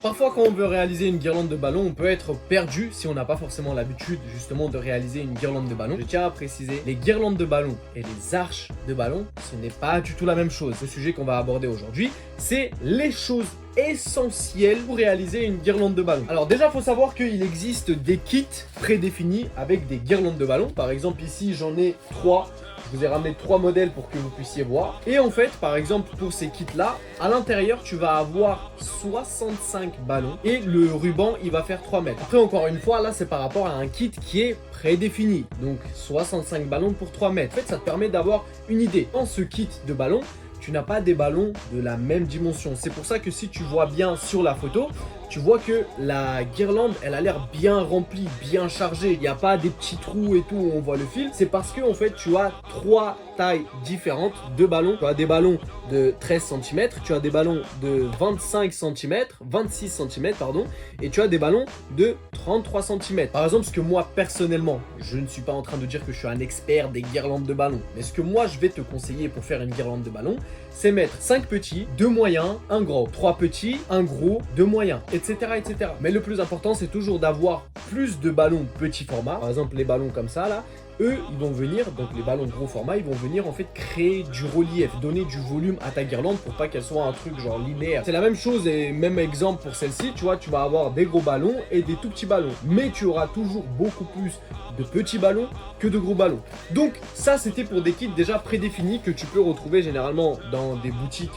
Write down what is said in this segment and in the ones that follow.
Parfois quand on veut réaliser une guirlande de ballons, on peut être perdu si on n'a pas forcément l'habitude justement de réaliser une guirlande de ballons. Je tiens à préciser, les guirlandes de ballons et les arches de ballons, ce n'est pas du tout la même chose. Le sujet qu'on va aborder aujourd'hui, c'est les choses essentielles pour réaliser une guirlande de ballons. Alors déjà, il faut savoir qu'il existe des kits prédéfinis avec des guirlandes de ballons. Par exemple ici, j'en ai 3. Je vous ai ramené 3 modèles pour que vous puissiez voir. Et en fait, par exemple, pour ces kits-là, à l'intérieur, tu vas avoir 65 ballons et le ruban, il va faire 3 mètres. Après, encore une fois, là, c'est par rapport à un kit qui est prédéfini. Donc, 65 ballons pour 3 mètres. En fait, ça te permet d'avoir une idée. Dans ce kit de ballons, tu n'as pas des ballons de la même dimension. C'est pour ça que si tu vois bien sur la photo, tu vois que la guirlande, elle a l'air bien remplie, bien chargée. Il n'y a pas des petits trous et tout où on voit le fil. C'est parce que en fait, tu as 3 tailles différentes de ballons. Tu as des ballons de 13 cm, tu as des ballons de 25 cm, 26 cm, pardon, et tu as des ballons de 33 cm. Par exemple, ce que moi, personnellement, je ne suis pas en train de dire que je suis un expert des guirlandes de ballons, mais ce que moi, je vais te conseiller pour faire une guirlande de ballons, c'est mettre 5 petits, 2 moyens, 1 gros, 3 petits, 1 gros, 2 moyens, etc., etc. Mais le plus important, c'est toujours d'avoir plus de ballons petit format. Par exemple, les ballons comme ça, là, eux, ils vont venir, donc les ballons gros format, ils vont venir en fait créer du relief, donner du volume à ta guirlande pour pas qu'elle soit un truc genre linéaire. C'est la même chose et même exemple pour celle-ci, tu vois, tu vas avoir des gros ballons et des tout petits ballons. Mais tu auras toujours beaucoup plus de petits ballons que de gros ballons. Donc ça, c'était pour des kits déjà prédéfinis que tu peux retrouver généralement dans des boutiques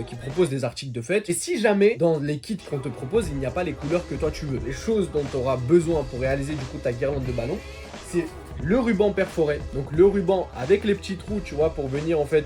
qui proposent des articles de fête. Et si jamais dans les kits qu'on te propose, il n'y a pas les couleurs que toi tu veux, les choses dont tu auras besoin pour réaliser du coup ta guirlande de ballons, c'est le ruban perforé, donc le ruban avec les petits trous, tu vois, pour venir en fait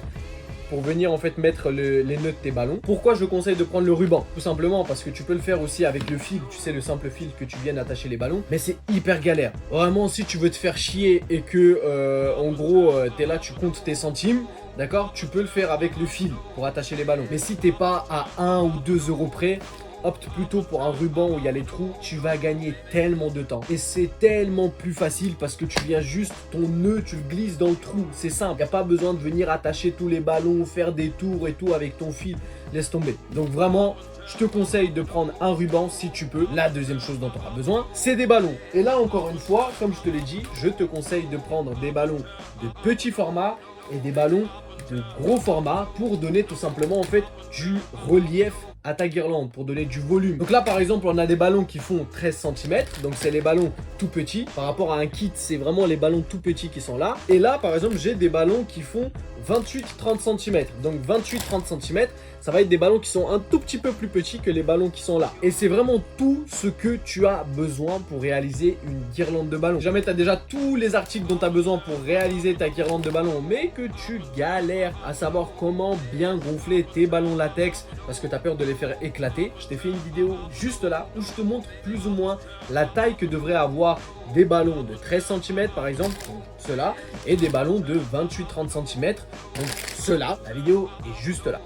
mettre les nœuds de tes ballons. Pourquoi je conseille de prendre le ruban? Tout simplement parce que tu peux le faire aussi avec le fil, tu sais, le simple fil que tu viens attacher les ballons, mais c'est hyper galère. Vraiment, si tu veux te faire chier et que en gros t'es là, tu comptes tes centimes, d'accord, tu peux le faire avec le fil pour attacher les ballons. Mais si t'es pas à 1 ou 2 euros près, opte plutôt pour un ruban où il y a les trous, tu vas gagner tellement de temps. Et c'est tellement plus facile parce que tu viens juste, ton nœud, tu le glisses dans le trou. C'est simple, il n'y a pas besoin de venir attacher tous les ballons, faire des tours et tout avec ton fil. Laisse tomber. Donc vraiment, je te conseille de prendre un ruban si tu peux. La deuxième chose dont tu auras besoin, c'est des ballons. Et là, encore une fois, comme je te l'ai dit, je te conseille de prendre des ballons de petit format et des ballons de gros format pour donner tout simplement en fait du relief à ta guirlande, pour donner du volume. Donc là par exemple on a des ballons qui font 13 cm, donc c'est les ballons tout petits. Par rapport à un kit, c'est vraiment les ballons tout petits qui sont là. Et là par exemple j'ai des ballons qui font 28-30 cm. Donc 28-30 cm, ça va être des ballons qui sont un tout petit peu plus petits que les ballons qui sont là. Et c'est vraiment tout ce que tu as besoin pour réaliser une guirlande de ballons. Si jamais tu as déjà tous les articles dont tu as besoin pour réaliser ta guirlande de ballons, mais que tu galères à savoir comment bien gonfler tes ballons latex parce que tu as peur de les faire éclater, je t'ai fait une vidéo juste là où je te montre plus ou moins la taille que devraient avoir des ballons de 13 cm par exemple, donc ceux-là, et des ballons de 28-30 cm, donc ceux-là. La vidéo est juste là.